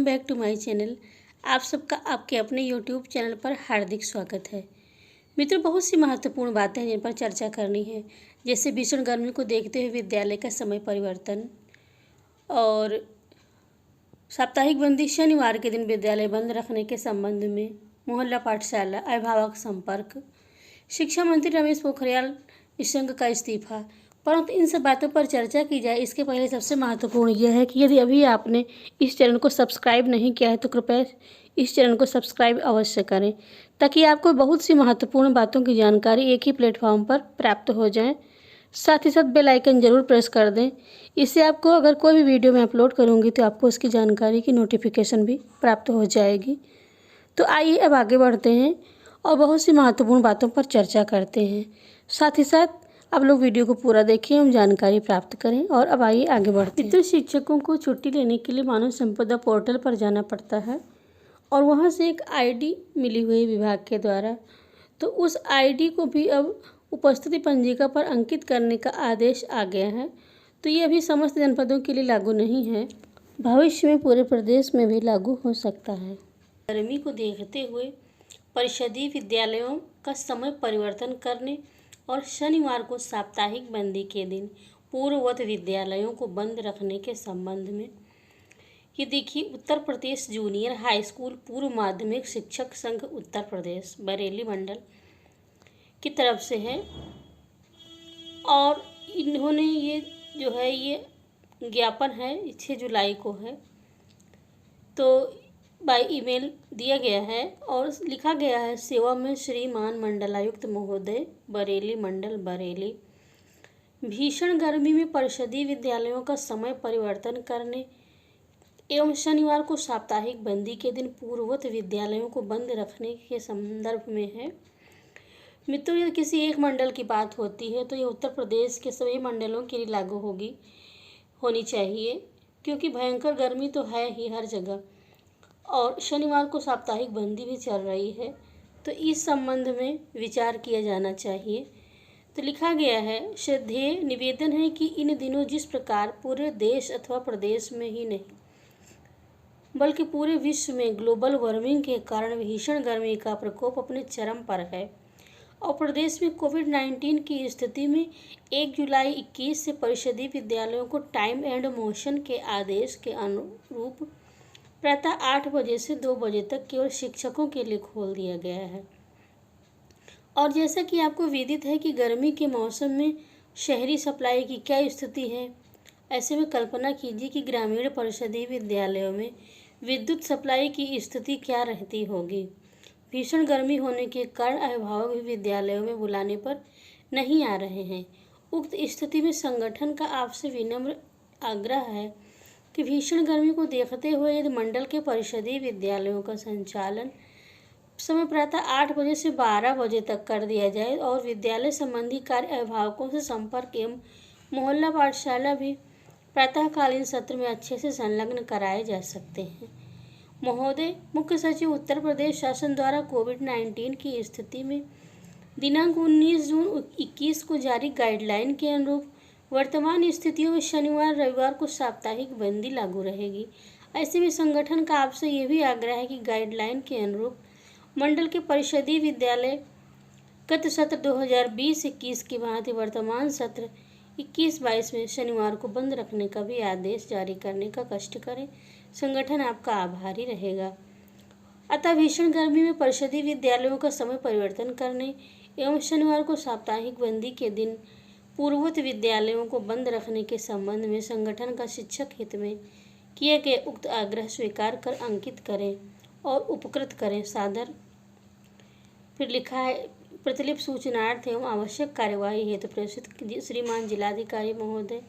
Welcome back to my channel. आप सबका आपके अपने यूट्यूब चैनल पर हार्दिक स्वागत है। मित्रों, बहुत सी महत्वपूर्ण बातें हैं जिन पर चर्चा करनी है, जैसे भीषण गर्मी को देखते हुए विद्यालय का समय परिवर्तन और साप्ताहिक बंदी, शनिवार के दिन विद्यालय बंद रखने के संबंध में मोहल्ला पाठशाला अभिभावक संपर्क, शिक्षा मंत्री रमेश पोखरियाल निशंक का इस्तीफा। परंतु इन सब बातों पर चर्चा की जाए इसके पहले सबसे महत्वपूर्ण यह है कि यदि अभी आपने इस चैनल को सब्सक्राइब नहीं किया है तो कृपया इस चैनल को सब्सक्राइब अवश्य करें, ताकि आपको बहुत सी महत्वपूर्ण बातों की जानकारी एक ही प्लेटफॉर्म पर प्राप्त हो जाए। साथ ही साथ बेल आइकन जरूर प्रेस कर दें। इससे आपको अगर कोई भी वीडियो मैं अपलोड करूँगी तो आपको उसकी जानकारी की नोटिफिकेशन भी प्राप्त हो जाएगी। तो आइए अब आगे बढ़ते हैं और बहुत सी महत्वपूर्ण बातों पर चर्चा करते हैं। साथ ही साथ आप लोग वीडियो को पूरा देखें, हम जानकारी प्राप्त करें। और अब आइए आगे बढ़ते हैं। शिक्षकों को छुट्टी लेने के लिए मानव संपदा पोर्टल पर जाना पड़ता है और वहां से एक आईडी मिली हुई विभाग के द्वारा, तो उस आईडी को भी अब उपस्थिति पंजिका पर अंकित करने का आदेश आ गया है। तो ये अभी समस्त जनपदों के लिए लागू नहीं है, भविष्य में पूरे प्रदेश में भी लागू हो सकता है। गर्मी को देखते हुए परिषदीय विद्यालयों का समय परिवर्तन करने और शनिवार को साप्ताहिक बंदी के दिन पूर्ववत विद्यालयों को बंद रखने के संबंध में ये देखिए, Uttar Pradesh junior high school पूर्व माध्यमिक शिक्षक संघ उत्तर प्रदेश बरेली मंडल की तरफ से है। और इन्होंने ये जो है ये ज्ञापन है 6 जुलाई को है, तो बाय ईमेल दिया गया है और लिखा गया है, सेवा में श्रीमान मंडलायुक्त महोदय बरेली मंडल बरेली, भीषण गर्मी में परिषदीय विद्यालयों का समय परिवर्तन करने एवं शनिवार को साप्ताहिक बंदी के दिन पूर्ववत विद्यालयों को बंद रखने के संदर्भ में है। मित्रों, यदि किसी एक मंडल की बात होती है तो ये उत्तर प्रदेश के सभी मंडलों के लिए लागू होनी चाहिए, क्योंकि भयंकर गर्मी तो है ही हर जगह और शनिवार को साप्ताहिक बंदी भी चल रही है, तो इस संबंध में विचार किया जाना चाहिए। तो लिखा गया है, श्रद्धेय निवेदन है कि इन दिनों जिस प्रकार पूरे देश अथवा प्रदेश में ही नहीं बल्कि पूरे विश्व में ग्लोबल वार्मिंग के कारण भीषण गर्मी का प्रकोप अपने चरम पर है और प्रदेश में कोविड-19 की स्थिति में 1 जुलाई 21 से परिषदीय विद्यालयों को टाइम एंड मोशन के आदेश के अनुरूप प्रातः 8 बजे से 2 बजे तक केवल शिक्षकों के लिए खोल दिया गया है। और जैसा कि आपको विदित है कि गर्मी के मौसम में शहरी सप्लाई की क्या स्थिति है, ऐसे में कल्पना कीजिए कि ग्रामीण परिषदीय विद्यालयों में विद्युत सप्लाई की स्थिति क्या रहती होगी। भीषण गर्मी होने के कारण अभिभावक भी विद्यालयों में बुलाने पर नहीं आ रहे हैं। उक्त स्थिति में संगठन का आपसे विनम्र आग्रह है कि भीषण गर्मी को देखते हुए यदि मंडल के परिषदीय विद्यालयों का संचालन समय प्रातः 8 बजे से 12 बजे तक कर दिया जाए और विद्यालय संबंधी कार्य अभिभावकों से संपर्क एवं मोहल्ला पाठशाला भी प्रातःकालीन सत्र में अच्छे से संलग्न कराए जा सकते हैं। महोदय, मुख्य सचिव उत्तर प्रदेश शासन द्वारा कोविड-19 की स्थिति में दिनांक 19 जून 21 को जारी गाइडलाइन के अनुरूप वर्तमान स्थितियों में शनिवार रविवार को साप्ताहिक बंदी लागू रहेगी। ऐसे में संगठन का आपसे ये भी आग्रह है कि गाइडलाइन के अनुरूप मंडल के परिषदीय विद्यालय गत सत्र 2020-21 की भांति वर्तमान सत्र 21-22 में शनिवार को बंद रखने का भी आदेश जारी करने का कष्ट करें। संगठन आपका आभारी रहेगा। अतः भीषण गर्मी में परिषदीय विद्यालयों का समय परिवर्तन करने एवं शनिवार को साप्ताहिक बंदी के दिन पूर्ववत विद्यालयों को बंद रखने के संबंध में संगठन का शिक्षक हित में किए गए उक्त आग्रह स्वीकार कर अंकित करें और उपकृत करें। सादर। फिर लिखा है, प्रतिलिपि सूचनार्थ एवं आवश्यक कार्यवाही हेतु प्रेषित श्रीमान जिलाधिकारी महोदय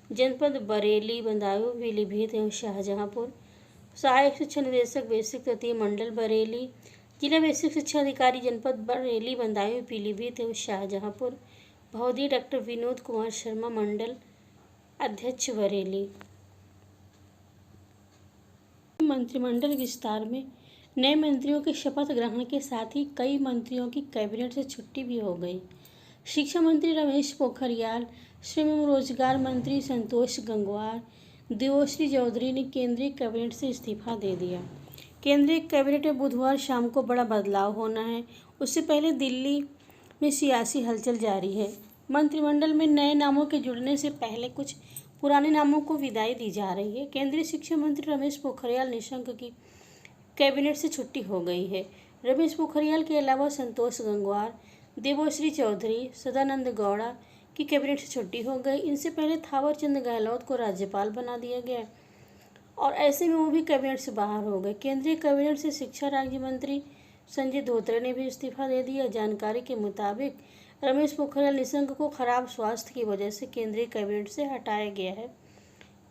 जनपद बरेली बदायूं पीलीभीत एवं शाहजहांपुर, सहायक शिक्षा निदेशक बेसिक तृतीय मंडल बरेली, जिला बेसिक शिक्षा अधिकारी जनपद बरेली बदायूं पीलीभीत एवं शाहजहांपुर, महोदय डॉक्टर विनोद कुमार शर्मा मंडल अध्यक्ष बरेली। मंत्रिमंडल विस्तार में नए मंत्रियों के शपथ ग्रहण के साथ ही कई मंत्रियों की कैबिनेट से छुट्टी भी हो गई। शिक्षा मंत्री रमेश पोखरियाल, श्रम एवं रोजगार मंत्री संतोष गंगवार, देवश्री चौधरी ने केंद्रीय कैबिनेट से इस्तीफा दे दिया। केंद्रीय कैबिनेट में बुधवार शाम को बड़ा बदलाव होना है। उससे पहले दिल्ली में सियासी हलचल जारी है। मंत्रिमंडल में नए नामों के जुड़ने से पहले कुछ पुराने नामों को विदाई दी जा रही है। केंद्रीय शिक्षा मंत्री रमेश पोखरियाल निशंक की कैबिनेट से छुट्टी हो गई है। रमेश पोखरियाल के अलावा संतोष गंगवार, देवश्री चौधरी, सदानंद गौड़ा की कैबिनेट से छुट्टी हो गई। इनसे पहले थावर चंद गहलोत को राज्यपाल बना दिया गया और ऐसे में वो भी कैबिनेट से बाहर हो गए। केंद्रीय कैबिनेट से शिक्षा राज्य मंत्री संजय धोत्रे ने भी इस्तीफा दे दिया। जानकारी के मुताबिक रमेश पोखरियाल निशंक को खराब स्वास्थ्य की वजह से केंद्रीय कैबिनेट से हटाया गया है।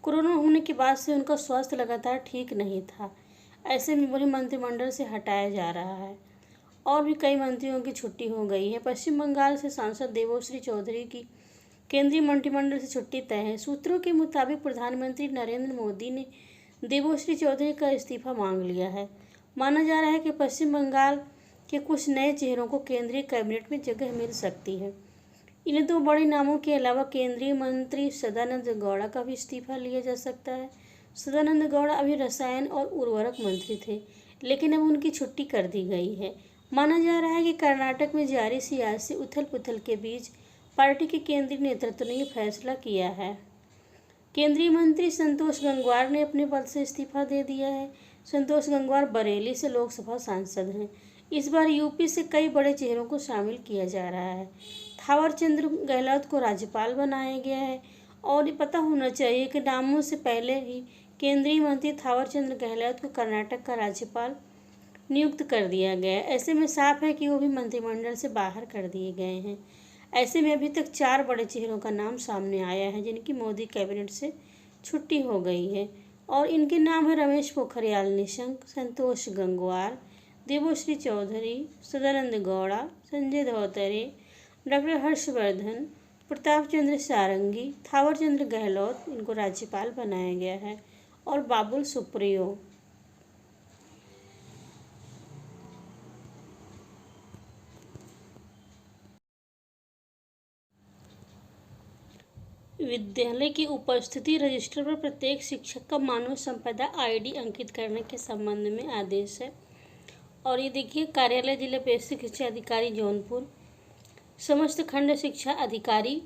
कोरोना होने के बाद से उनका स्वास्थ्य लगातार ठीक नहीं था। ऐसे में उन्हें मंत्रिमंडल से हटाया जा रहा है और भी कई मंत्रियों की छुट्टी हो गई है। पश्चिम बंगाल से सांसद देवश्री चौधरी की केंद्रीय मंत्रिमंडल से छुट्टी तय है। सूत्रों के मुताबिक प्रधानमंत्री नरेंद्र मोदी ने देवश्री चौधरी का इस्तीफा मांग लिया है। माना जा रहा है कि पश्चिम बंगाल के कुछ नए चेहरों को केंद्रीय कैबिनेट में जगह मिल सकती है। इन दो बड़े नामों के अलावा केंद्रीय मंत्री सदानंद गौड़ा का भी इस्तीफा लिया जा सकता है। सदानंद गौड़ा अभी रसायन और उर्वरक मंत्री थे, लेकिन अब उनकी छुट्टी कर दी गई है। माना जा रहा है कि कर्नाटक में जारी सियासी उथल पुथल के बीच पार्टी के केंद्रीय नेतृत्व ने यह फैसला किया है। केंद्रीय मंत्री संतोष गंगवार ने अपने पद से इस्तीफा दे दिया है। संतोष गंगवार बरेली से लोकसभा सांसद हैं। इस बार यूपी से कई बड़े चेहरों को शामिल किया जा रहा है। थावर चंद गहलोत को राज्यपाल बनाया गया है और ये पता होना चाहिए कि नामों से पहले ही केंद्रीय मंत्री थावर चंद गहलोत को कर्नाटक का राज्यपाल नियुक्त कर दिया गया है। ऐसे में साफ है कि वो भी मंत्रिमंडल से बाहर कर दिए गए हैं। ऐसे में अभी तक 4 बड़े चेहरों का नाम सामने आया है जिनकी मोदी कैबिनेट से छुट्टी हो गई है और इनके नाम है रमेश पोखरियाल निशंक, संतोष गंगवार, देवश्री चौधरी, सदानंद गौड़ा, संजय धोत्रे, डॉक्टर हर्षवर्धन, प्रताप चंद्र सारंगी, थावर चंद गहलोत, इनको राज्यपाल बनाया गया है, और बाबुल सुप्रियो। विद्यालय की उपस्थिति रजिस्टर पर प्रत्येक शिक्षक का मानव संपदा आईडी अंकित करने के संबंध में आदेश है। और ये देखिए, कार्यालय जिला बेसिक शिक्षा अधिकारी जौनपुर, समस्त खंड शिक्षा अधिकारी,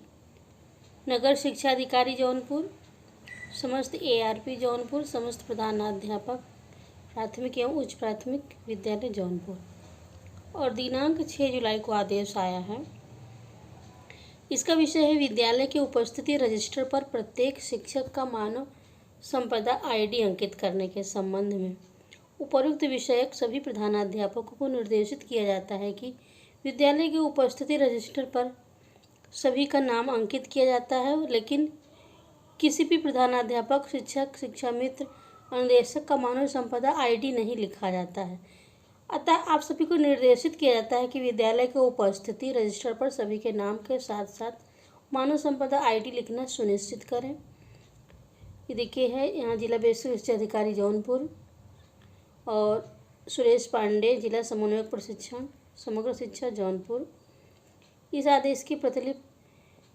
नगर शिक्षा अधिकारी जौनपुर, समस्त एआरपी जौनपुर, समस्त प्रधानाध्यापक प्राथमिक एवं उच्च प्राथमिक विद्यालय जौनपुर। और दिनांक 6 जुलाई को आदेश आया है। इसका विषय है विद्यालय की उपस्थिति रजिस्टर पर प्रत्येक शिक्षक का मानव संपदा आईडी अंकित करने के संबंध में। उपरोक्त विषयक सभी प्रधानाध्यापकों को निर्देशित किया जाता है कि विद्यालय की उपस्थिति रजिस्टर पर सभी का नाम अंकित किया जाता है, लेकिन किसी भी प्रधानाध्यापक, शिक्षक, शिक्षा मित्र, अनुदेशक का मानव संपदा आईडी नहीं लिखा जाता है। अतः आप सभी को निर्देशित किया जाता है कि विद्यालय की उपस्थिति रजिस्टर पर सभी के नाम के साथ साथ मानव संपदा आईडी लिखना सुनिश्चित करें। ये देखिए है यहाँ जिला बेसिक शिक्षा अधिकारी जौनपुर और सुरेश पांडे, जिला समन्वयक प्रशिक्षण समग्र शिक्षा जौनपुर। इस आदेश की प्रतिलिपि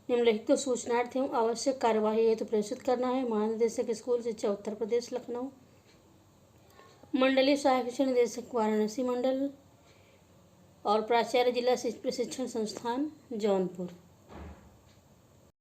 निम्नलिखित को सूचनार्थ एवं आवश्यक कार्यवाही हेतु प्रेषित करना है। महानिदेशक स्कूल शिक्षा उत्तर प्रदेश लखनऊ, मंडलीय सहायक शिक्षा निदेशक वाराणसी मंडल, और प्राचार्य जिला प्रशिक्षण संस्थान जौनपुर।